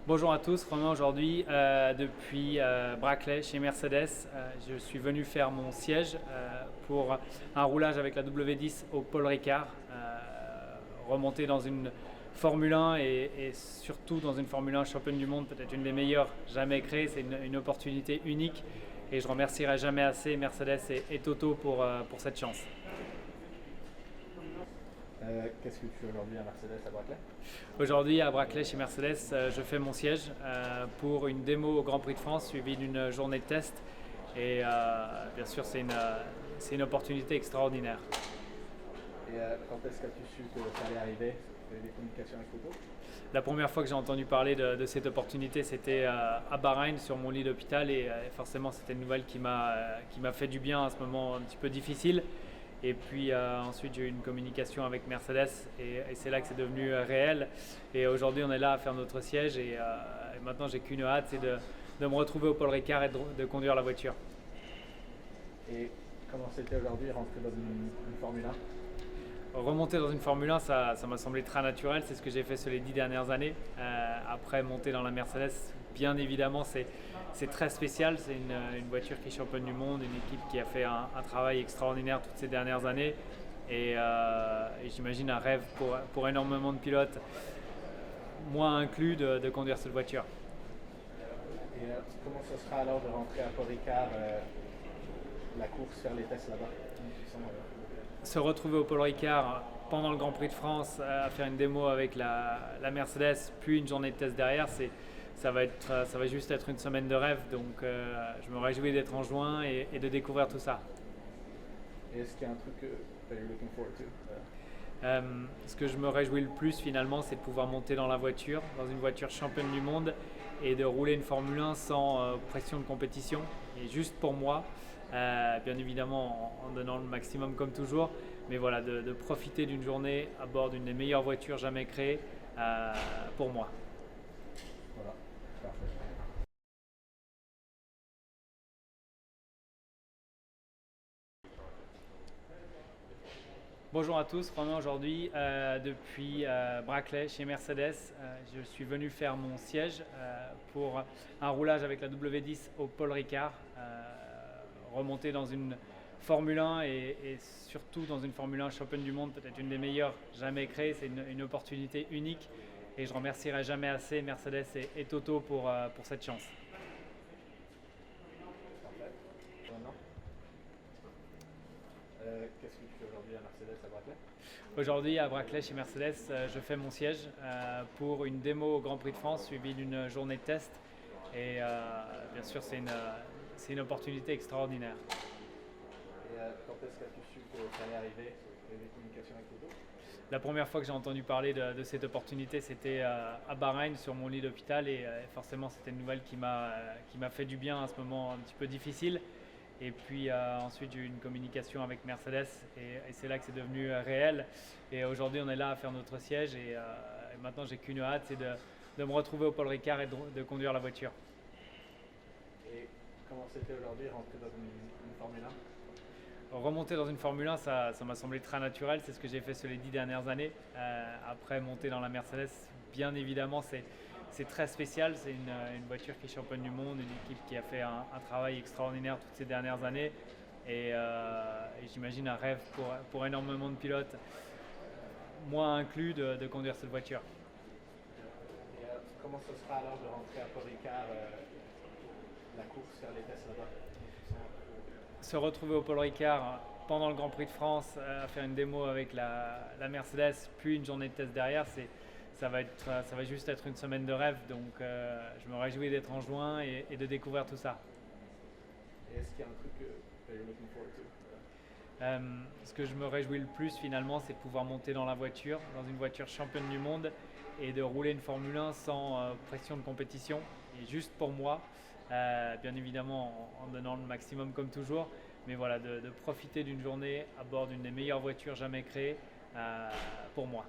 Bonjour à tous, Romain aujourd'hui depuis Brackley chez Mercedes. Je suis venu faire mon siège pour un roulage avec la W10 au Paul Ricard, remonter dans une Formule 1 et surtout dans une Formule 1 championne du monde, peut-être une des meilleures jamais créées. C'est une opportunité unique et je remercierai jamais assez Mercedes et Toto pour cette chance. Qu'est-ce que tu fais aujourd'hui à Mercedes à Brackley? Aujourd'hui à Brackley chez Mercedes, je fais mon siège pour une démo au Grand Prix de France suivie d'une journée de test et bien sûr c'est une opportunité extraordinaire. Et quand est-ce que tu su que ça allait arriver? Tu as eu des communications avec Toto? La première fois que j'ai entendu parler de cette opportunité, c'était à Bahreïn sur mon lit d'hôpital et forcément c'était une nouvelle qui m'a fait du bien à ce moment un petit peu difficile. Et puis ensuite j'ai eu une communication avec Mercedes et c'est là que c'est devenu réel. Et aujourd'hui on est là à faire notre siège et maintenant j'ai qu'une hâte, c'est de me retrouver au Paul Ricard et de conduire la voiture. Et comment c'était aujourd'hui rentrer dans une Formule 1? Remonter dans une Formule 1, ça m'a semblé très naturel, c'est ce que j'ai fait sur les 10 dernières années. Après, monter dans la Mercedes, bien évidemment, c'est très spécial. C'est une voiture qui est championne du monde, une équipe qui a fait un travail extraordinaire toutes ces dernières années. Et j'imagine un rêve pour énormément de pilotes, moi inclus, de conduire cette voiture. Et comment ce sera alors de rentrer à Paul Ricard, la course, faire les tests là-bas? Se retrouver au Paul Ricard pendant le Grand Prix de France à faire une démo avec la Mercedes, puis une journée de test derrière, ça va juste être une semaine de rêve. Donc je me réjouis d'être en juin et de découvrir tout ça. Et est-ce qu'il y a un truc que you're looking forward to? Ce que je me réjouis le plus finalement, c'est de pouvoir monter dans une voiture championne du monde et de rouler une Formule 1 sans pression de compétition et juste pour moi. Bien évidemment en donnant le maximum comme toujours, mais voilà, de profiter d'une journée à bord d'une des meilleures voitures jamais créées pour moi. Voilà, parfait. Bonjour à tous, Romain aujourd'hui depuis Brackley chez Mercedes. Je suis venu faire mon siège pour un roulage avec la W10 au Paul Ricard, remonter dans une Formule 1 et surtout dans une Formule 1 championne du monde, peut-être une des meilleures jamais créées. C'est une opportunité unique et je remercierai jamais assez Mercedes et Toto pour cette chance. Parfait. Maintenant, qu'est-ce que tu fais aujourd'hui à Mercedes à Brackley? Aujourd'hui à Brackley chez Mercedes, je fais mon siège pour une démo au Grand Prix de France suivie d'une journée de test et bien sûr c'est une opportunité extraordinaire. Et quand est-ce que tu su que ça allait arriver? Tu as eu des communications avec Toto? La première fois que j'ai entendu parler de cette opportunité, c'était à Bahreïn sur mon lit d'hôpital et forcément c'était une nouvelle qui m'a fait du bien à ce moment un petit peu difficile. Et puis ensuite j'ai eu une communication avec Mercedes et c'est là que c'est devenu réel. Et aujourd'hui on est là à faire notre siège et maintenant j'ai qu'une hâte, c'est de me retrouver au Paul Ricard et de conduire la voiture. Et comment c'était aujourd'hui rentrer dans une Formule 1? Remonter dans une Formule 1, ça m'a semblé très naturel, c'est ce que j'ai fait sur les 10 dernières années. Après, monter dans la Mercedes, bien évidemment, c'est très spécial. C'est une voiture qui est championne du monde, une équipe qui a fait un travail extraordinaire toutes ces dernières années. Et j'imagine un rêve pour énormément de pilotes, moi inclus, de conduire cette voiture. Et comment ce sera alors de rentrer à Paul Ricard, la course, faire les tests là-bas? Se retrouver au Paul Ricard pendant le Grand Prix de France à faire une démo avec la Mercedes, puis une journée de test derrière, ça va juste être une semaine de rêve. Donc je me réjouis d'être en juin et de découvrir tout ça. Et est-ce qu'il y a un truc que you're looking forward to? Ce que je me réjouis le plus finalement, c'est de pouvoir monter dans une voiture championne du monde et de rouler une Formule 1 sans pression de compétition et juste pour moi. Bien évidemment en donnant le maximum comme toujours, mais voilà, de profiter d'une journée à bord d'une des meilleures voitures jamais créées pour moi.